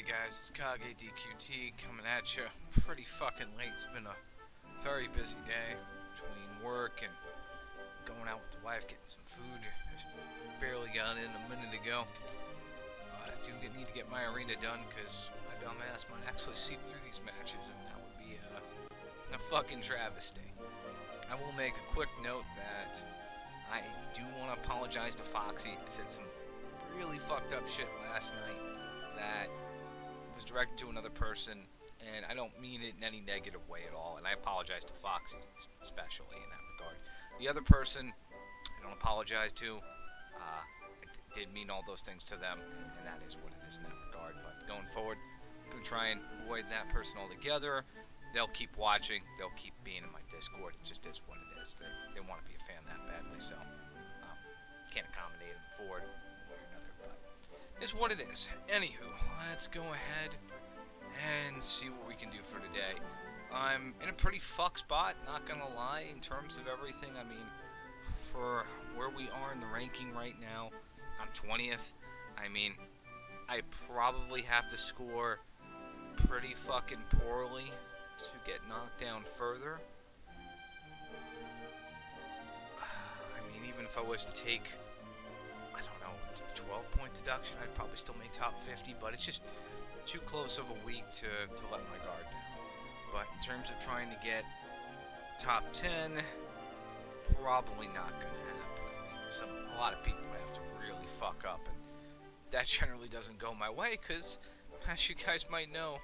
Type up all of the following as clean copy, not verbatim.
Hey guys, it's Kage DQT coming at you pretty fucking late. It's been a very busy day between work and going out with the wife, getting some food. Just barely got in a minute ago. But I do need to get my arena done because my dumb ass might actually seep through these matches, and that would be a fucking travesty. I will make a quick note that I do want to apologize to Foxy. I said some really fucked up shit last night that was directed to another person, and I don't mean it in any negative way at all, and I apologize to Foxy especially in that regard. The other person I don't apologize to. I did mean all those things to them, and that is what it is in that regard. But going forward, I'm going to try and avoid that person altogether. They'll keep watching, they'll keep being in my Discord. It just is what it is. They want to be a fan that badly, so can't accommodate them for it one way or another, but it's what it is. Anywho, let's go ahead and see what we can do for today. I'm in a pretty fuck spot, not gonna lie, in terms of everything. I mean, for where we are in the ranking right now, I'm 20th. I mean, I probably have to score pretty fucking poorly to get knocked down further. I mean, even if I was to take, I don't know, a 12-point deduction, I'd probably still make top 50, but it's just too close of a week to let my guard down. But in terms of trying to get top 10, probably not going to happen. I mean, a lot of people have to really fuck up, and that generally doesn't go my way, because, as you guys might know,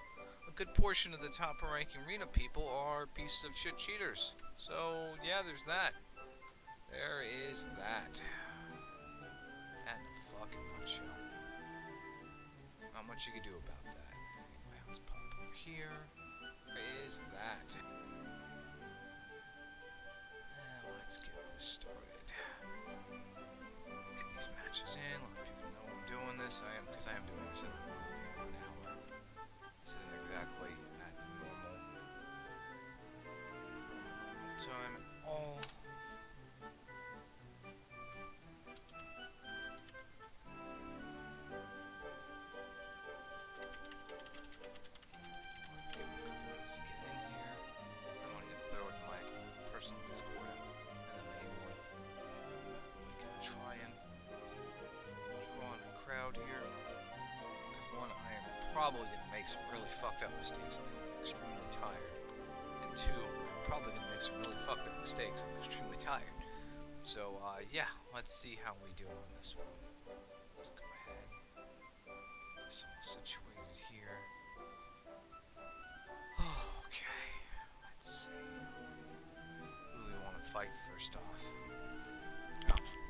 a good portion of the top-ranking arena people are pieces of shit cheaters. So, yeah, there's that. There is that. And a fucking nutshell. Not much you can do about that. Anyway, let's pop over here. Where is that? And let's get this started. Get these matches in. Let people know I'm doing this. Because I am doing this in an hour. This isn't exactly at normal time at all. Discord and the main one. We can try and draw in a crowd here. Because one, I am probably going to make some really fucked up mistakes. I'm extremely tired. And two, I'm probably going to make some really fucked up mistakes. I'm extremely tired. So, yeah, let's see how we do on this one. Let's go ahead. Get this all situated here. Okay, let's see. Fight first off.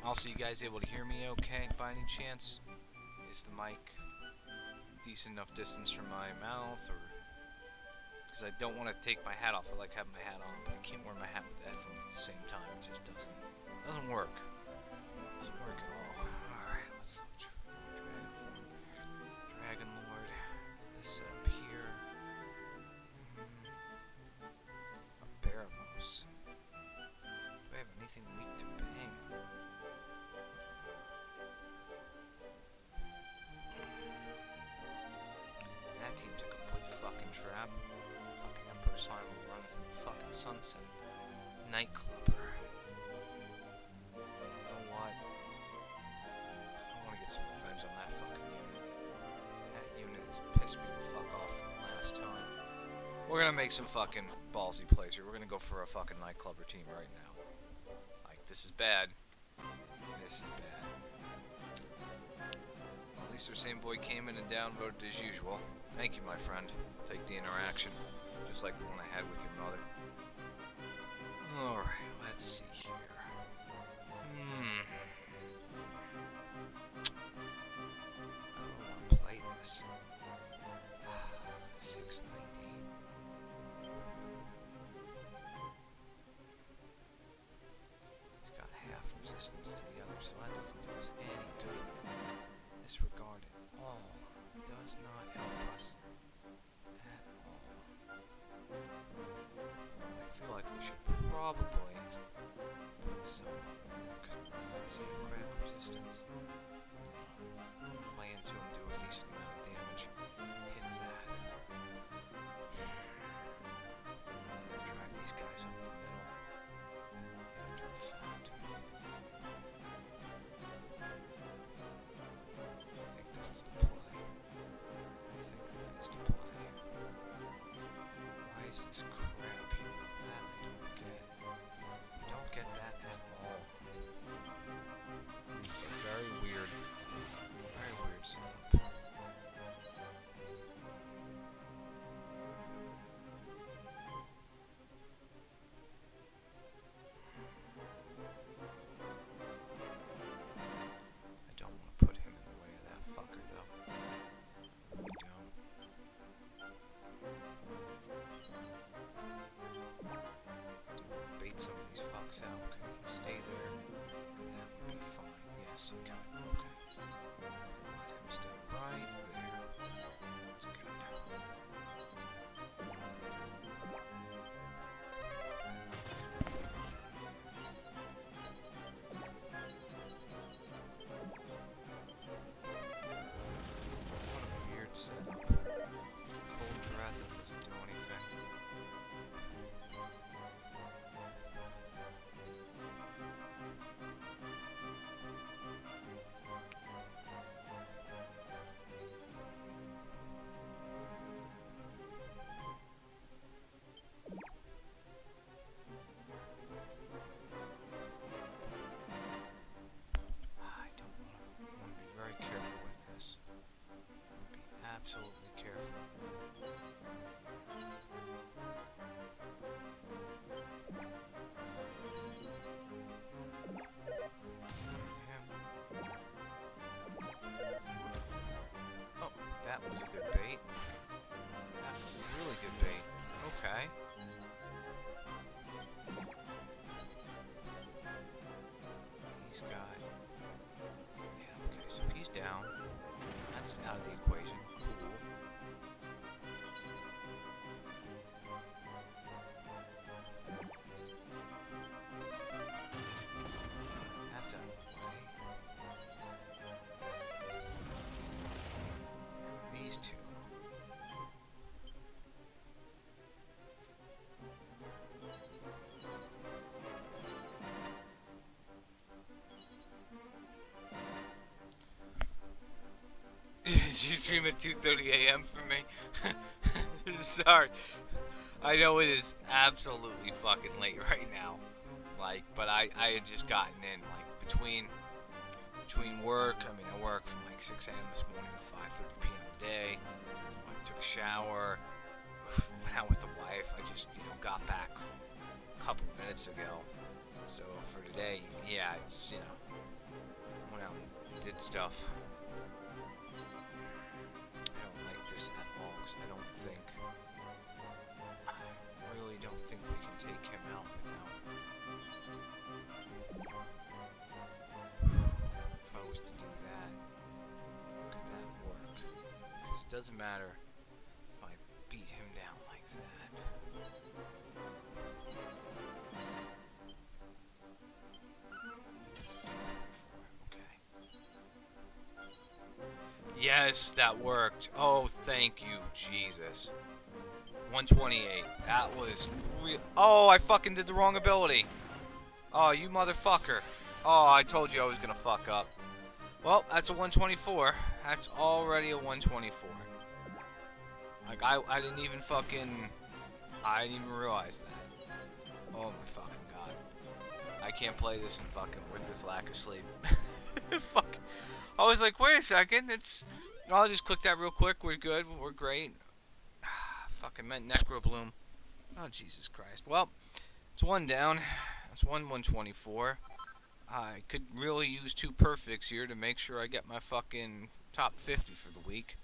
Also, you guys able to hear me okay by any chance? Is the mic decent enough distance from my mouth, or because I don't want to take my hat off. I like having my hat on, but I can't wear my hat with the headphones at the same time. It just doesn't work. Doesn't work at all. All right, let's Dragon Lord. This up here. A Baramos. Do I have anything weak to bang? That team's a complete fucking trap. Fucking Emperor Slime will run into the fucking sunset. Nightclubber. You know what? I want to get some revenge on that fucking unit. That unit has pissed me the fuck off from last time. We're gonna make some fucking ballsy plays here. We're gonna go for a fucking Nightclubber team right now. This is bad. This is bad. At least our same boy came in and downvoted as usual. Thank you, my friend. I'll take the interaction. Just like the one I had with your mother. Alright, let's see here. I don't want to play this. 690. Resistance to the other, so that doesn't do us any good. Disregard it all. It does not help us at all. I feel like we should probably put some up there because we have crack resistance. Lay into him, do a decent amount of damage. Hit he's got... Yeah, okay, so he's down. That's out of the equation. Cool. That's out of the way. These two. Did you dream at 2:30 a.m. for me? Sorry. I know it is absolutely fucking late right now. Like, but I had just gotten in, like, between work. I mean, I work from like 6 a.m. this morning to 5:30 p.m. today. I took a shower, went out with the wife. I just, got back a couple minutes ago. So for today, yeah, it's, went out and did stuff. I don't like this at all, because I really don't think we can take him out without... If I was to do that, could that work? Because it doesn't matter if I beat him down like that. Okay. Yes, that worked. Oh, thank you, Jesus. 128. That was real. Oh, I fucking did the wrong ability. Oh, you motherfucker. Oh, I told you I was gonna fuck up. Well, that's a 124. That's already a 124. Like, I didn't even fucking... I didn't even realize that. Oh my fucking god. I can't play this in fucking with this lack of sleep. Fuck. I was like, wait a second, I'll just click that real quick, we're good, we're great. Fucking meant Necrobloom. Oh, Jesus Christ. Well, it's one down. That's 124. I could really use 2 perfects here to make sure I get my fucking top 50 for the week.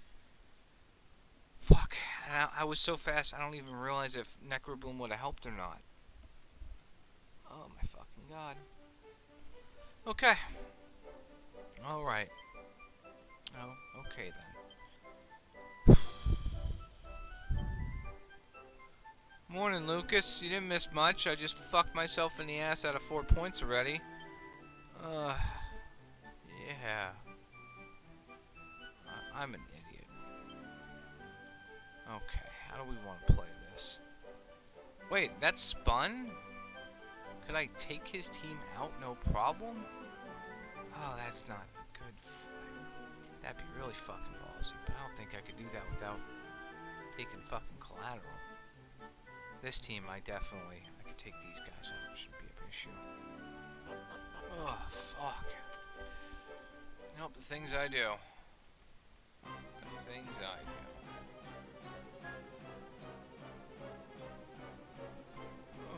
Fuck. I was so fast, I don't even realize if Necrobloom would have helped or not. Oh, my fucking god. Okay. Alright. Oh, okay then. Morning, Lucas. You didn't miss much. I just fucked myself in the ass out of 4 points already. Yeah. I'm an idiot. Okay, how do we want to play this? Wait, that's spun? Could I take his team out no problem? Oh, that's not good. That'd be really fucking ballsy, but I don't think I could do that without taking fucking collateral. This team, I could take these guys out. It shouldn't be an issue. Oh, fuck. Nope, the things I do. The things I do.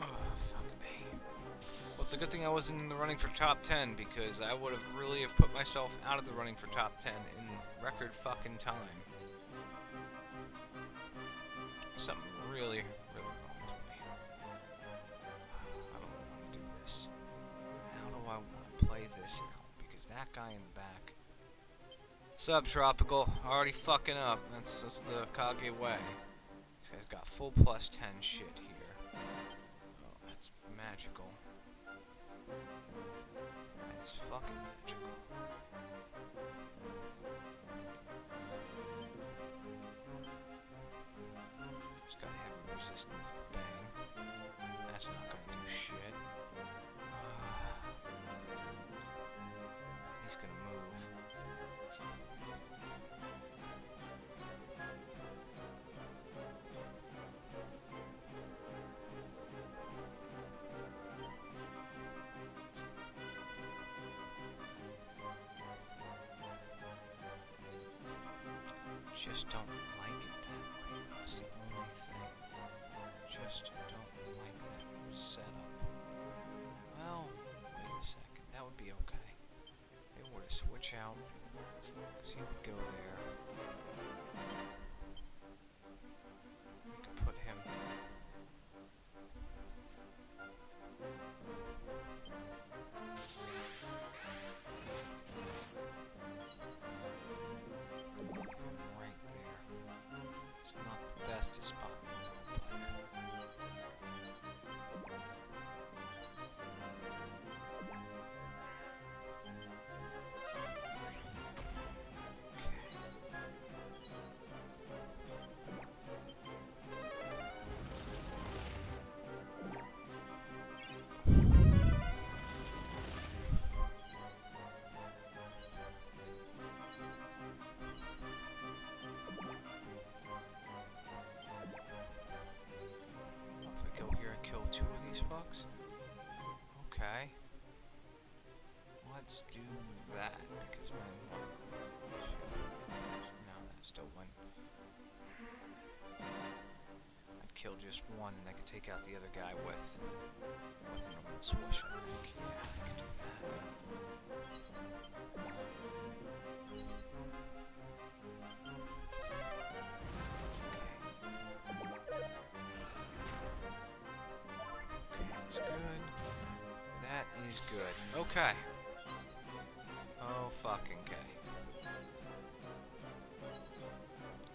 Oh, fuck me. Well, it's a good thing I wasn't in the running for top 10, because I would have really put myself out of the running for top 10 in record fucking time. Something really, really wrong with me. I don't want to do this. How do I want to play this now? Because that guy in the back... Subtropical, already fucking up. That's just the Kage way. This guy's got full plus 10 shit here. Oh, that's magical. That is fucking magical. Just gotta have resistance to bang. That's not gonna do shit. He's gonna move. Just don't like it that way. That's the only thing. Just don't like that setup. Well, wait a second. That would be okay. If it were to switch out, because he would go there. We could put him. Okay. Let's do that, because then... No, that still went. I'd kill just one, and I could take out the other guy with a normal swish, I think. Yeah, I could do that. Okay, that's good. That is good. Okay. Oh, fucking K.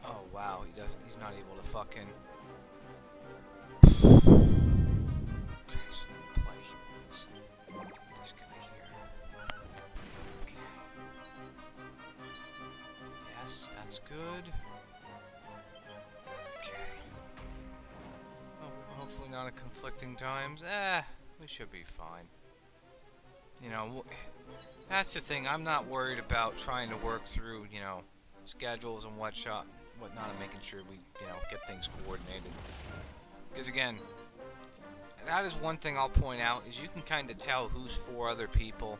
Oh, wow, he's not able to fucking... Okay, so let me play here. Get this guy here. Okay. Yes, that's good. Okay. Oh, hopefully not at conflicting times. We should be fine. You know, that's the thing. I'm not worried about trying to work through, you know, schedules and whatnot, and making sure we, you know, get things coordinated. Because again, that is one thing I'll point out, is you can kind of tell who's for other people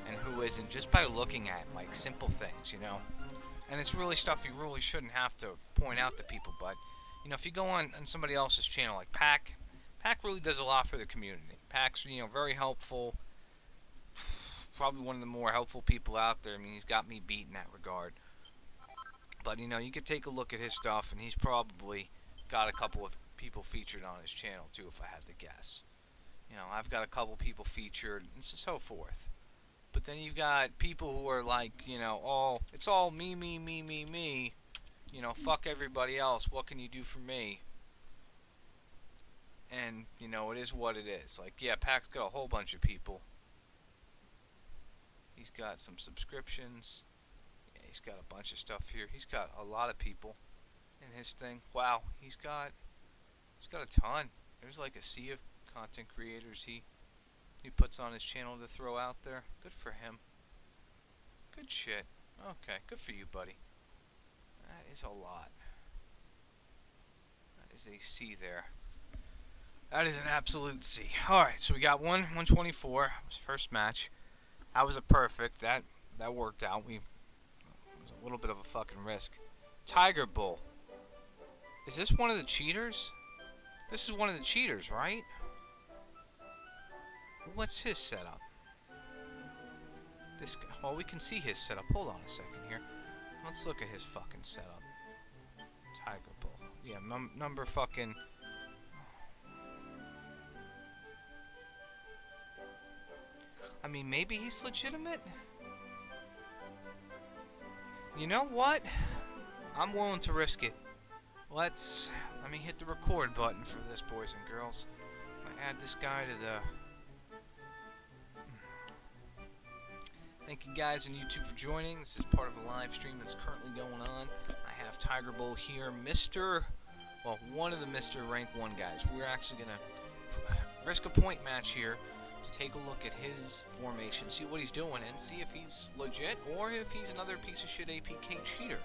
and who isn't just by looking at, like, simple things, you know. And it's really stuff you really shouldn't have to point out to people, but, you know, if you go on somebody else's channel, like Pac really does a lot for the community. Pac's, you know, very helpful. Probably one of the more helpful people out there. I mean, he's got me beat in that regard. But, you know, you could take a look at his stuff, and he's probably got a couple of people featured on his channel, too, if I had to guess. You know, I've got a couple people featured, and so forth. But then you've got people who are like, you know, it's all me, me, me, me, me. You know, fuck everybody else. What can you do for me? And, you know, it is what it is. Like, yeah, Pac's got a whole bunch of people. He's got some subscriptions. Yeah, he's got a bunch of stuff here. He's got a lot of people in his thing. Wow, he's got a ton. There's like a sea of content creators he puts on his channel to throw out there. Good for him. Good shit. Okay, good for you, buddy. That is a lot. That is a C there. That is an absolute C. Alright, so we got 124. His first match. That was a perfect. That worked out. It was a little bit of a fucking risk. Tiger Bull. Is this one of the cheaters? This is one of the cheaters, right? What's his setup? This guy. Well, we can see his setup. Hold on a second here. Let's look at his fucking setup. Tiger Bull. Yeah, number fucking... I mean, maybe he's legitimate? You know what? I'm willing to risk it. Let me hit the record button for this, boys and girls. I'm gonna add this guy to the... Thank you guys on YouTube for joining. This is part of a live stream that's currently going on. I have Tiger Bull here, one of the Mr. Rank 1 guys. We're actually gonna risk a point match here to take a look at his formation, see what he's doing, and see if he's legit or if he's another piece of shit APK cheater.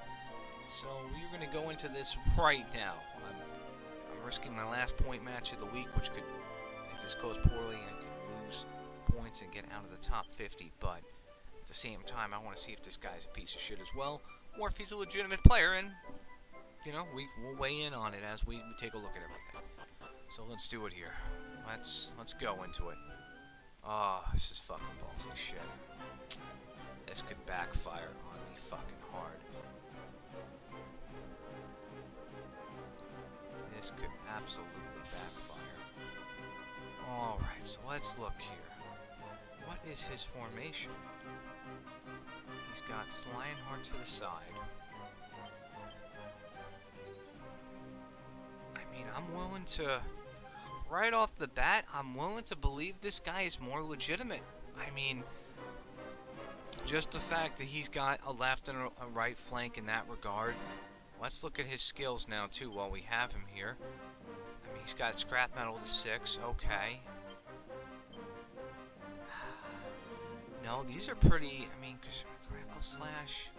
So we're going to go into this right now. I'm risking my last point match of the week, which could, if this goes poorly, I could lose points and get out of the top 50, but at the same time, I want to see if this guy's a piece of shit as well, or if he's a legitimate player, and, you know, we'll weigh in on it as we take a look at everything. So let's do it here. Let's go into it. Oh, this is fucking ballsy shit. This could backfire on me fucking hard. This could absolutely backfire. Alright, so let's look here. What is his formation? He's got Lionheart to the side. I mean, I'm willing to... Right off the bat, I'm willing to believe this guy is more legitimate. I mean, just the fact that he's got a left and a right flank in that regard. Let's look at his skills now, too, while we have him here. I mean, he's got scrap metal to 6. Okay. No, these are pretty... I mean, Crackle Slash...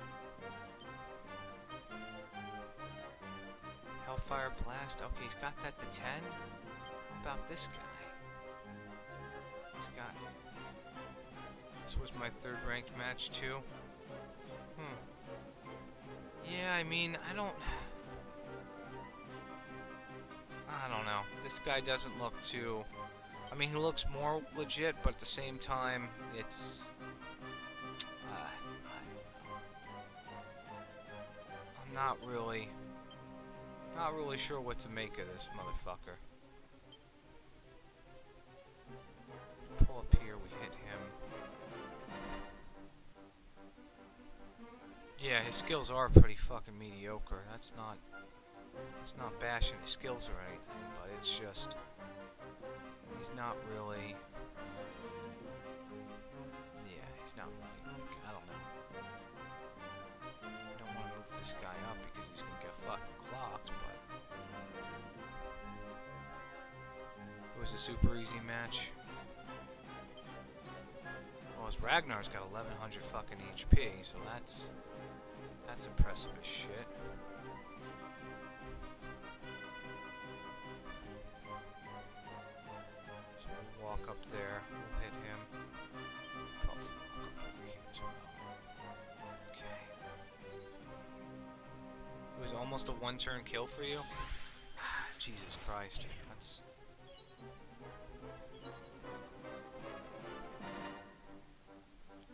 Hellfire Blast. Okay, he's got that to 10. How about this guy? He's got This was my third ranked match too. Yeah, I mean, I don't know. This guy doesn't look too... I mean, he looks more legit, but at the same time, it's... I'm not really sure what to make of this motherfucker. Pull up here, we hit him. Yeah, his skills are pretty fucking mediocre. It's not bashing his skills or anything, but it's just... He's not really... Yeah, he's not really... I don't know. I don't want to move this guy up because he's gonna get fucking clocked, but... It was a super easy match. Well, his Ragnar's got 1100 fucking HP, so that's impressive as shit. So we'll walk up there, we'll hit him. Probably walk up over here as well. Okay. It was almost a one-turn kill for you? Jesus Christ. That's...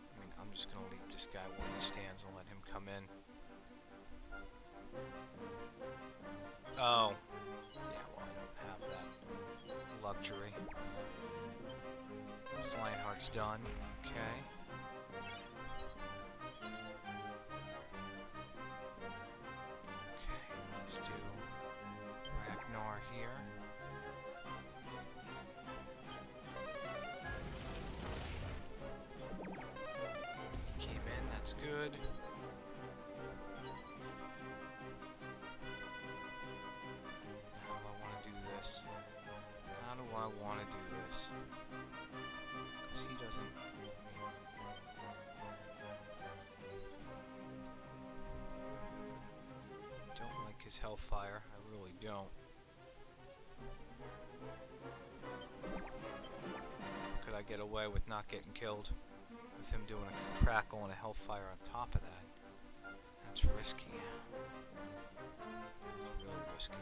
I mean, I'm just gonna leave this guy where he stands and let him come in. Oh. Yeah, well, I don't have that luxury. This Lionheart's done. Okay. Okay, let's do Ragnar here. He came in, that's good. How do I want to do this? Because he doesn't... Don't like his Hellfire. I really don't. Could I get away with not getting killed? With him doing a Crackle and a Hellfire on top of that? That's risky. It's really risky.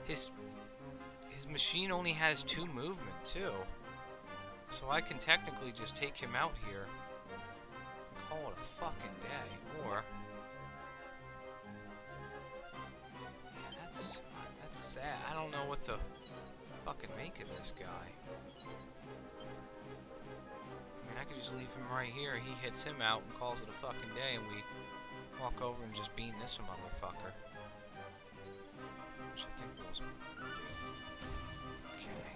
His machine only has 2 movement too, so I can technically just take him out here and call it a fucking day. Or yeah, that's sad. I don't know what to fucking make of this guy. I mean, I could just leave him right here. He hits him out and calls it a fucking day, and we walk over and just beat this motherfucker. Which I think was what we're gonna do. Okay.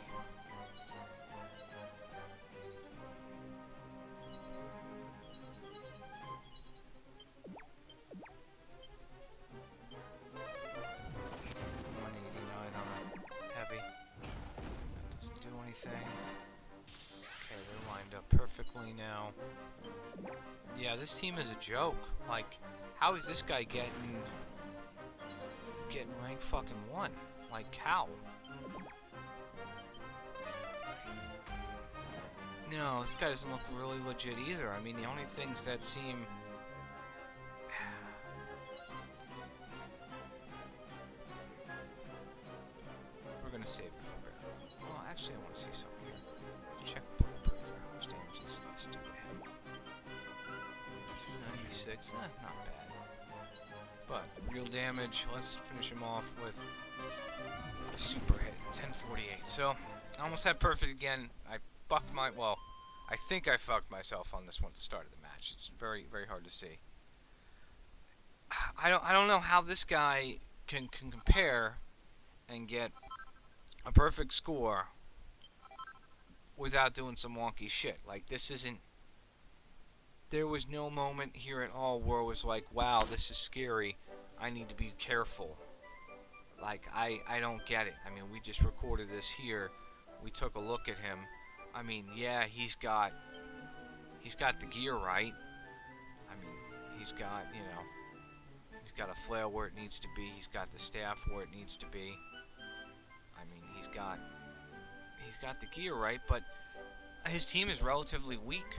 Heavy. That doesn't do anything. Okay, they're lined up perfectly now. Yeah, this team is a joke. Like, how is this guy getting rank fucking 1? Like, how? No, this guy doesn't look really legit either. I mean, the only things that seem... We're gonna save it for better. Well, actually, I want to see something here. Check Breaker. How much damage is this do to him? 296. Not bad. But real damage, let's finish him off with a super hit, 1048. So, I almost had perfect again. I fucked my, well, I think I fucked myself on this one to start of the match. It's very, very hard to see. I don't know how this guy can compare and get a perfect score without doing some wonky shit. Like, this isn't... There was no moment here at all where it was like, wow, this is scary. I need to be careful. Like, I don't get it. I mean, we just recorded this here. We took a look at him. I mean, yeah, he's got the gear right. I mean, he's got, you know, he's got a flail where it needs to be. He's got the staff where it needs to be. I mean, he's he's got the gear right, but his team is relatively weak.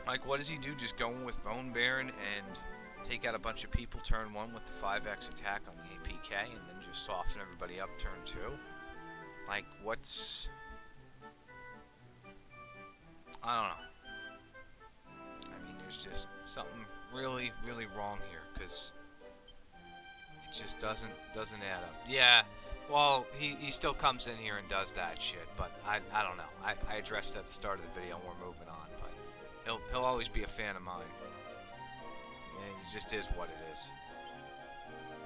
Like, what does he do? Just go in with Bone Baron and take out a bunch of people turn 1 with the 5x attack on the APK, and then just soften everybody up turn 2? Like, what's... I don't know. I mean, there's just something really, really wrong here, because it just doesn't add up. Yeah, well, he still comes in here and does that shit, but I don't know. I addressed it at the start of the video, and we're moving on, but he'll always be a fan of mine. And it just is what it is.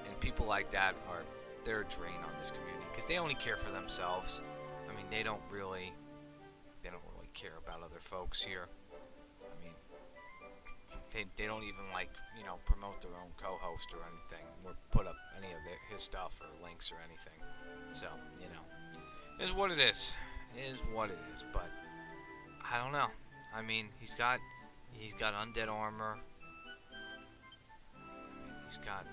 And people like that they're a drain on this community, because they only care for themselves. I mean, they don't really care about other folks here. I mean, they don't even, like, you know, promote their own co-host or anything, or put up any of his stuff or links or anything. So, you know, it is what it is. It is what it is. But I don't know. I mean, he's got undead armor. He's got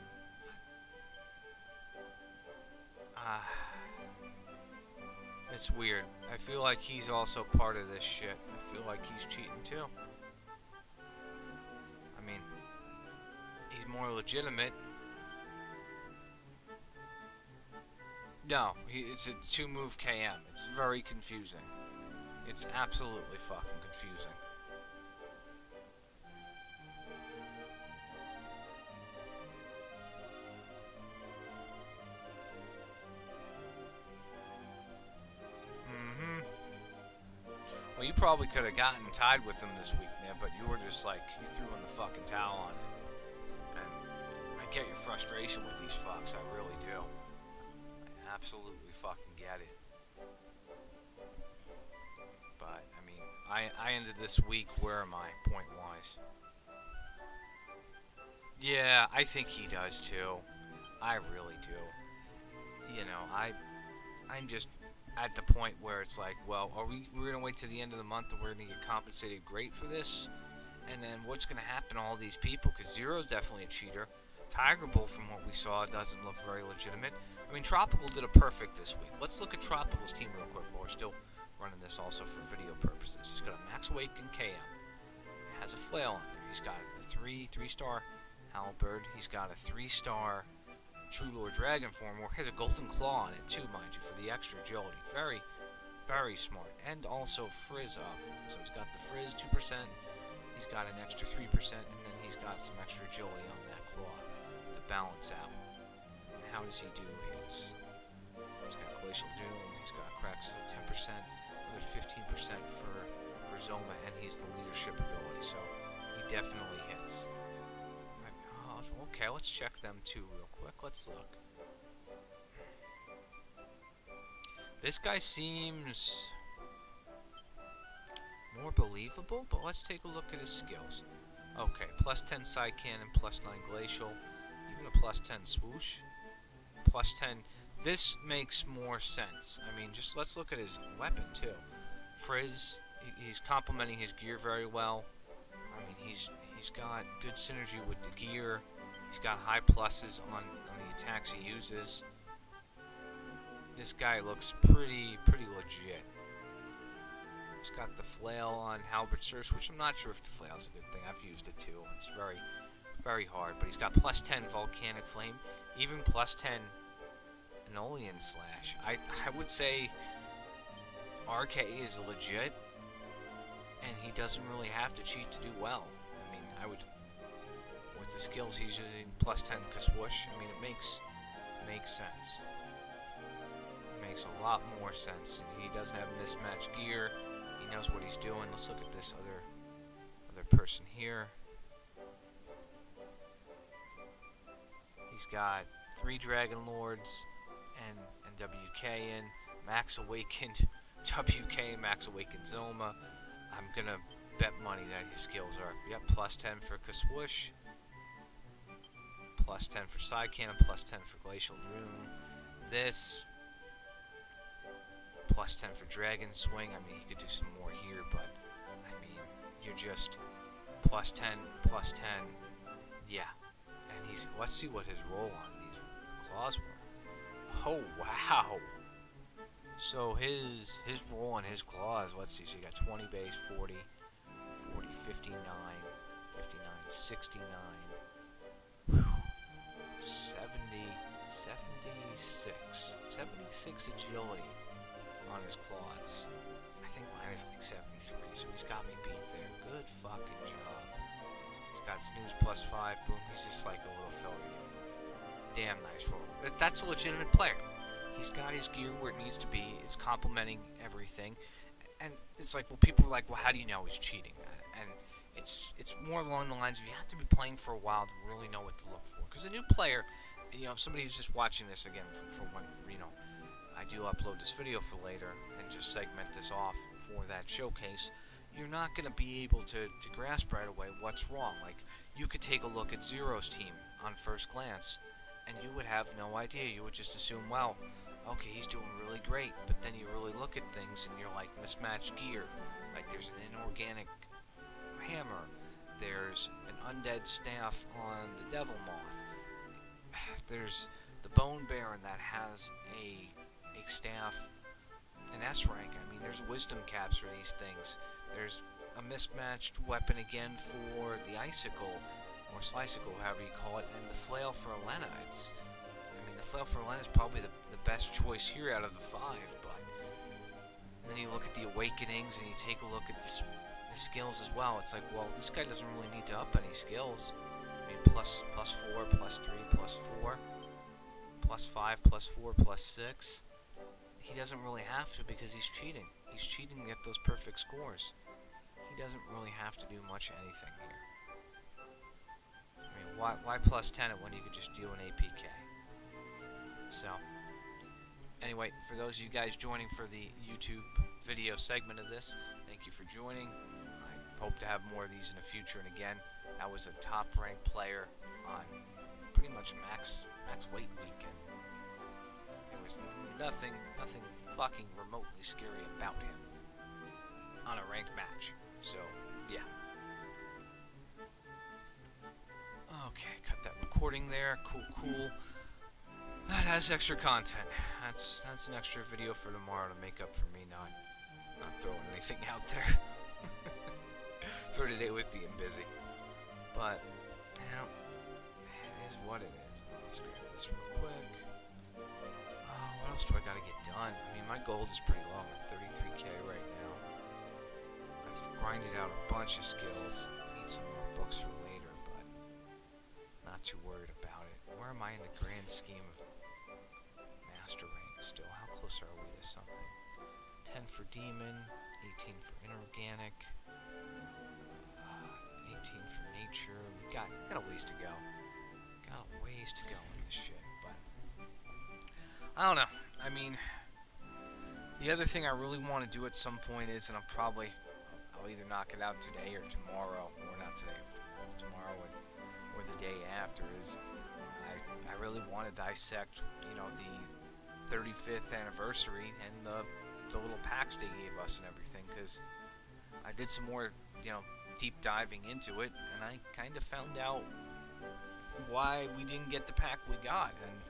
it's weird. I feel like he's also part of this shit. I feel like he's cheating too. I mean, he's more legitimate. No, it's a 2-move KM. It's very confusing. It's absolutely fucking confusing. Well, you probably could have gotten tied with him this week, man, but you were just like, you threw in the fucking towel on it. And I get your frustration with these fucks, I really do. I absolutely fucking get it. But, I mean, I ended this week, where am I, point-wise? Yeah, I think he does too. I really do. You know, I'm just at the point where it's like, well, we're going to wait to the end of the month and we're going to get compensated great for this? And then what's going to happen to all these people? Because Zero's definitely a cheater. Tiger Bull, from what we saw, doesn't look very legitimate. I mean, Tropical did a perfect this week. Let's look at Tropical's team real quick, while we're still running this also for video purposes. He's got a Max Awaken KM. Has a flail on there. He's got a 3-star Halberd. He's got a 3-star True Lord Dragon form, or has a Golden Claw on it too, mind you, for the extra agility. Very, very smart. And also Frizz up. So he's got the Frizz 2%, he's got an extra 3%, and then he's got some extra agility on that claw to balance out. And how does he do his? He's got Glacial Doom, he's got cracks of 10%, another 15% for Zoma, and he's the leadership ability, so he definitely hits. Okay, let's check them too real quick. Let's look. This guy seems more believable, but let's take a look at his skills. Okay, plus 10 side cannon, plus 9 glacial, even a plus 10 swoosh, plus 10. This makes more sense. I mean, just let's look at his weapon too. Frizz, he's complementing his gear very well. I mean, he's got good synergy with the gear. He's got high pluses on the attacks he uses. This guy looks pretty legit. He's got the flail on Halberd Surge, which I'm not sure if the flail is a good thing. I've used it too. It's very, very hard. But he's got plus 10 Volcanic Flame, even plus 10 Anolian Slash. I would say RK is legit, and he doesn't really have to cheat to do well. I mean, I would... with the skills he's using, plus 10 Kaswoosh, I mean, it makes sense. It makes a lot more sense. He doesn't have mismatched gear. He knows what he's doing. Let's look at this other person here. He's got 3 Dragon Lords and WK in. Max Awakened WK, Max Awakened Zoma. I'm gonna bet money that his skills are, yep, plus 10 for Kaswoosh, plus 10 for Side Cannon, plus 10 for Glacial Rune. This, plus 10 for Dragon Swing. I mean, he could do some more here, but, I mean, you're just plus 10, plus 10. Yeah. And let's see what his roll on these claws were. Oh, wow. So his roll and his claws, let's see, so you got 20 base, 40, 40, 59, 59, 69, 70, 76, 76 agility on his claws. I think mine is like 73, so he's got me beat there. Good fucking job. He's got snooze plus 5, boom, he's just like a little filler. Damn nice roll. That's a legitimate player. He's got his gear where it needs to be. It's complementing everything. And it's like, well, people are like, well, how do you know he's cheating? And it's more along the lines of you have to be playing for a while to really know what to look for. Because a new player, if somebody who's just watching this again for when, I do upload this video for later and just segment this off for that showcase, you're not going to be able to grasp right away what's wrong. Like, you could take a look at Zero's team on first glance, and you would have no idea. You would just assume, well, okay, he's doing really great, but then you really look at things and you're like, mismatched gear. Like, there's an inorganic hammer. There's an undead staff on the Devil Moth. There's the Bone Baron that has a staff, an S rank. I mean, there's wisdom caps for these things. There's a mismatched weapon again for the Icicle, or Sliceable, however you call it, and the Flail for Elena. The Flail for Elena is probably the best choice here out of the 5, but then you look at the Awakenings and you take a look at the skills as well. It's like, well, this guy doesn't really need to up any skills. I mean, plus 4, plus 3, plus 4, plus 5, plus 4, plus 6. He doesn't really have to because he's cheating. He's cheating to get those perfect scores. He doesn't really have to do much of anything here. I mean, why plus 10 when you could just do an APK? So, anyway, for those of you guys joining for the YouTube video segment of this, thank you for joining. I hope to have more of these in the future. And again, I was a top-ranked player on pretty much max weight weekend. There was nothing fucking remotely scary about him on a ranked match. So, yeah. Okay, cut that recording there. Cool. That has extra content. That's an extra video for tomorrow to make up for me not throwing anything out there for today with being busy. But, it is what it is. Let's grab this real quick. What else do I gotta get done? I mean, my gold is pretty low. I'm at 33k right now. I've grinded out a bunch of skills. Need some more books for later, but not too worried about it. Where am I in the grand scheme of master rank still? How close are we to something? 10 for demon, 18 for inorganic, 18 for nature. We got a ways to go. Got a ways to go in this shit, but I don't know. I mean, the other thing I really want to do at some point is, and I'll either knock it out today or tomorrow, or not today, tomorrow or the day after, is I really want to dissect, the 35th anniversary and the little packs they gave us and everything, because I did some more, deep diving into it, and I kind of found out why we didn't get the pack we got. And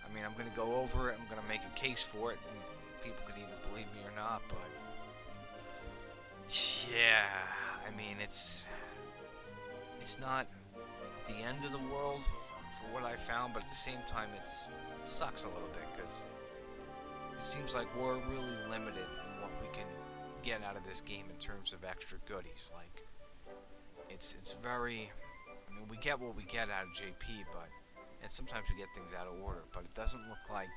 I mean, I'm going to go over it, I'm going to make a case for it, and people could either believe me or not, but yeah, I mean, it's not the end of the world for what I found, but at the same time, it sucks a little bit, because it seems like we're really limited in what we can get out of this game in terms of extra goodies. Like, it's very, I mean, we get what we get out of JP, and sometimes we get things out of order, but it doesn't look like,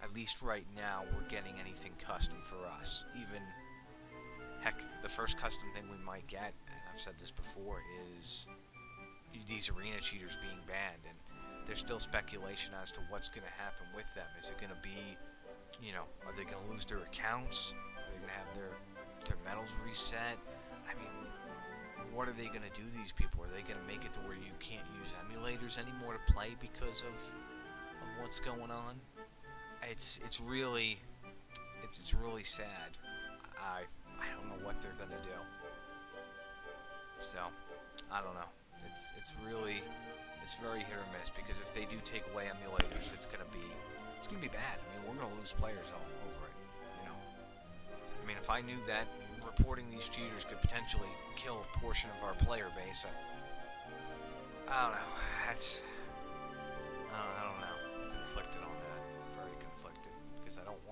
at least right now, we're getting anything custom for us. Even, heck, the first custom thing we might get, and I've said this before, is these arena cheaters being banned, and there's still speculation as to what's going to happen with them. Is it going to be, are they going to lose their accounts? Are they going to have their medals reset? I mean, what are they going to do to these people? Are they going to make it to where you can't use emulators anymore to play because of what's going on? It's really sad. I don't know what they're going to do. So, I don't know. It's very hit or miss, because if they do take away emulators, it's gonna be bad. I mean, we're gonna lose players over it. You know, I mean, if I knew that reporting these cheaters could potentially kill a portion of our player base, I don't know. I don't know. I'm conflicted on that. Very conflicted because I don't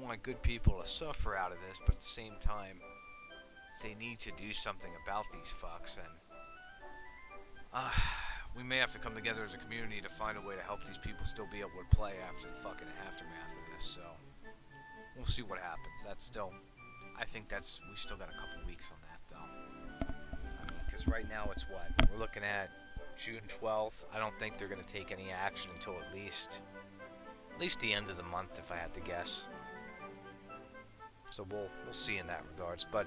want good people to suffer out of this, but at the same time, they need to do something about these fucks, and we may have to come together as a community to find a way to help these people still be able to play after the fucking aftermath of this. So we'll see what happens. I think we still got a couple weeks on that though. Because right now it's what? We're looking at June 12th. I don't think they're going to take any action until at least the end of the month, if I had to guess. So we'll see in that regards. But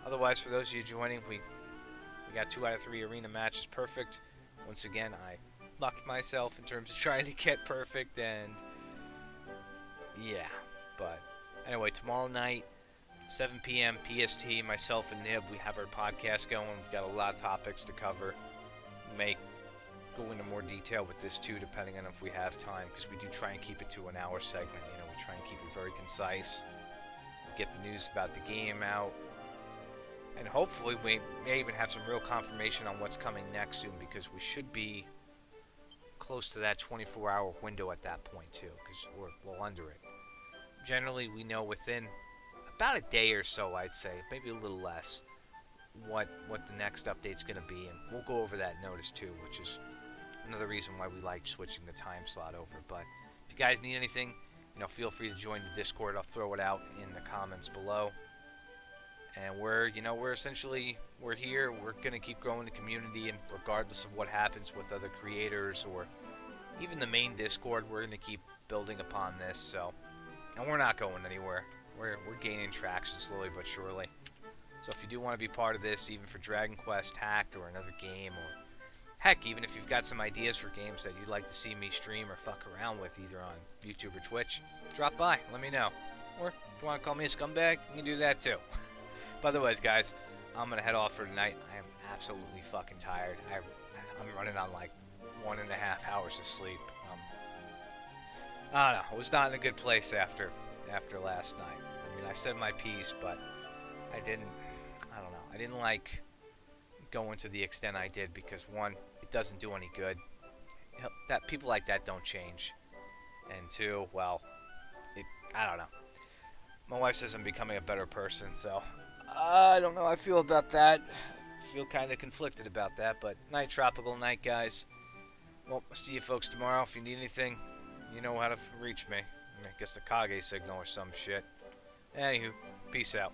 otherwise, for those of you joining, we got 2 out of 3 arena matches perfect. Once again, I lucked myself in terms of trying to get perfect, and yeah. But anyway, tomorrow night, 7 p.m. PST, myself and Nib, we have our podcast going. We've got a lot of topics to cover. We may go into more detail with this too, depending on if we have time, because we do try and keep it to an hour segment. You know, we try and keep it very concise. Get the news about the game out. And hopefully we may even have some real confirmation on what's coming next soon, because we should be close to that 24-hour window at that point too, because we're well under it. Generally, we know within about a day or so, I'd say, maybe a little less, what the next update's going to be, and we'll go over that notice too, which is another reason why we like switching the time slot over. But if you guys need anything, you know, feel free to join the Discord. I'll throw it out in the comments below. And we're here. We're going to keep growing the community, and regardless of what happens with other creators or even the main Discord, we're going to keep building upon this. So, and we're not going anywhere. We're gaining traction slowly but surely. So if you do want to be part of this, even for Dragon Quest, Tact, or another game, or heck, even if you've got some ideas for games that you'd like to see me stream or fuck around with, either on YouTube or Twitch, drop by, let me know. Or if you want to call me a scumbag, you can do that too. But otherwise, guys, I'm going to head off for tonight. I am absolutely fucking tired. I'm running on like 1.5 hours of sleep. I don't know. I was not in a good place after last night. I mean, I said my piece, but I don't know. I didn't like going to the extent I did, because one, it doesn't do any good. That people like that don't change. And two, well, I don't know. My wife says I'm becoming a better person, so I don't know how I feel about that. I feel kind of conflicted about that, but night, tropical night, guys. Well, I'll see you folks tomorrow. If you need anything, you know how to reach me. I guess the Kage signal or some shit. Anywho, peace out.